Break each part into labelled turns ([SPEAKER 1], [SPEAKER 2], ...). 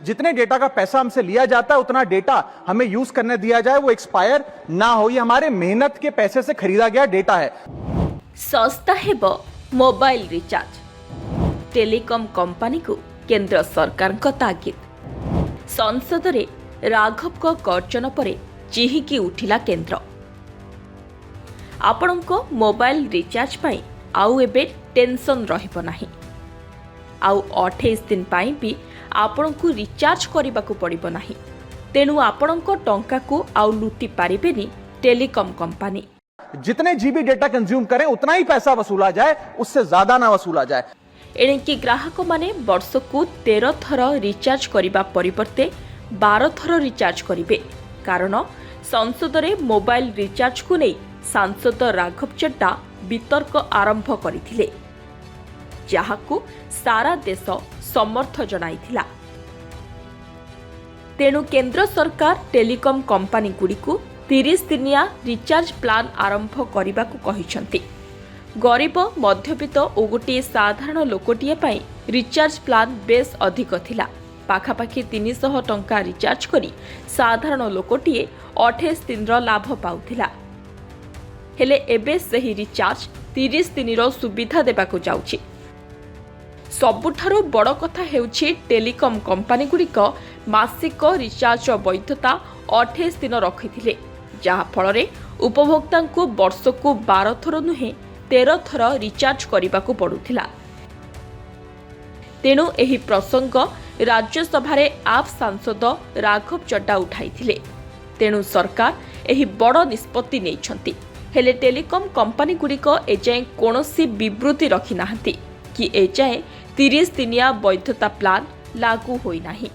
[SPEAKER 1] जितने डेटा का पैसा हमसे लिया जाता है उतना डेटा हमें यूज करने दिया जाए, वो एक्सपायर ना हो। ये हमारे मेहनत के पैसे से खरीदा गया डेटा है।
[SPEAKER 2] सस्ता हेब मोबाइल रिचार्ज, टेलीकॉम कंपनी को केंद्र सरकार का तागिद। संसद रे राघव को गर्जन परे चिहिकी उठिला केंद्र। आपणको मोबाइल रिचार्ज पाई आउ एबे टेंशन रहिबो नाही। आउ 28 दिन पाई भी आपणको रिचार्ज करबाकू पड़िबो नाही। तेणु आपणको टंका को आउ लुटी पारिबेनी टेलीकॉम कंपनी।
[SPEAKER 1] जितने जीबी डेटा कंज्यूम करें उतना ही पैसा वसूला जाए, उससे ज्यादा ना वसूला जाए।
[SPEAKER 2] एणिकी ग्राहक माने वर्ष को 13 थर रिचार्ज करने परिवर्ते 12 थर रिचार्ज करेंगे। कारण संसद रे मोबाइल रिचार्ज को नहीं सांसद राघव चड्डा वितर्क आरंभ करथिले, जहाकू सारा देश समर्थ जणाइथिला। तेणु केंद्र सरकार टेलीकॉम कंपनी गुड़ी को 30 दिनिया रिचार्ज प्लान आरंभ करने को कहिसंती। गरीब मध्यवित्त और गोटे साधारण लोकटीए पाई रिचार्ज प्लान बेस अधिक थिला। पाखापाखि 300 टंका रिचार्ज करी साधारण लोकटीए 28 दिन लाभ पाउथिला। हेले एबे सही रिचार्ज 30 दिन सुविधा देबाकू जाउछि। सबुठारु बड़ कथा हेउछि टेलीकॉम कंपनी गुड़िक मासिक रिचार्ज वैधता 28 दिन रखिथिले, जहा फल उपभोक्ता को वर्ष को 12 थर नुहे 13 थर रिचार्ज करने पड़ुथिला। तेणु एही प्रसंग राज्यसभा आप सांसद राघव चड्डा उठाइथिले। तेणु सरकार एही बड़ निष्पत्ति नेइछंती। हेले टेलीकॉम कंपनी गुड़िक एजाएं कोनोसी विवृत्ति रखी नाहंती कि एजाएं 30 दिनिया वैधता प्लान लागू होई नाही।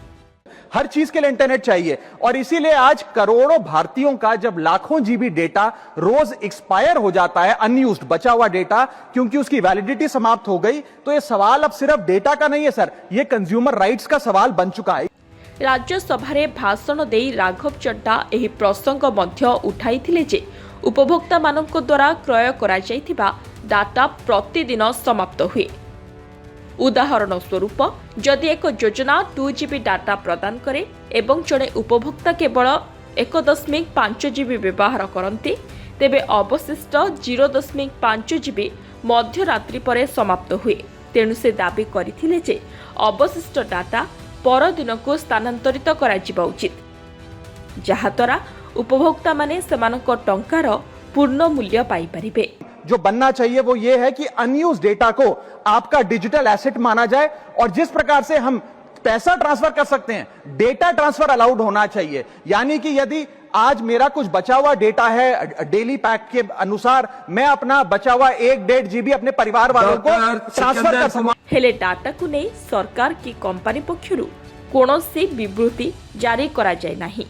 [SPEAKER 1] हर चीज के लिए इंटरनेट चाहिए और इसीलिए आज करोड़ों भारतीयों का जब लाखों जीबी डेटा रोज एक्सपायर हो जाता है, अनयूज्ड बचा हुआ डेटा, क्योंकि उसकी वैलिडिटी समाप्त हो गई, तो ये सवाल अब सिर्फ डेटा का नहीं है सर, ये कंज्यूमर राइट्स का सवाल बन चुका है।
[SPEAKER 2] राज्यसभा रे भाषण देई राघव चड्डा एही प्रसंग मध्य उठाइथिले जे उपभोक्ता मानक द्वारा क्रय करा जाइथिबा डाटा प्रतिदिन समाप्त हुए। उदाहरण स्वरूप जदि एक योजना 2 जीबी डाटा प्रदान करे एवं जड़े उपभोक्ता केवल 1.5 जीबी व्यवहार करते, तेबे अवशिष्ट 0.5 जीबी मध्यरात्रि परे समाप्त हुए। तेणु से दाबी करथिले जे अवशिष्ट डाटा परदिन को स्थानांतरित करा जिबा उचित, जहाद्वारा उपभोक्ता माने सेमानक टंकार पूर्ण मूल्य पाई परिबे।
[SPEAKER 1] जो बनना चाहिए वो ये है कि अनयूज डेटा को आपका डिजिटल एसेट माना जाए और जिस प्रकार से हम पैसा ट्रांसफर कर सकते हैं, डेटा ट्रांसफर अलाउड होना चाहिए। यानी कि यदि आज मेरा कुछ बचा हुआ डेटा है डेली पैक के अनुसार, मैं अपना बचा हुआ 1.5 जीबी अपने परिवार वालों को ट्रांसफर कर सकूं।
[SPEAKER 2] हेले डाटा को नहीं सरकार की कंपनी पक्षरु कोनोसी विवृत्ति जारी करा जाय नाही।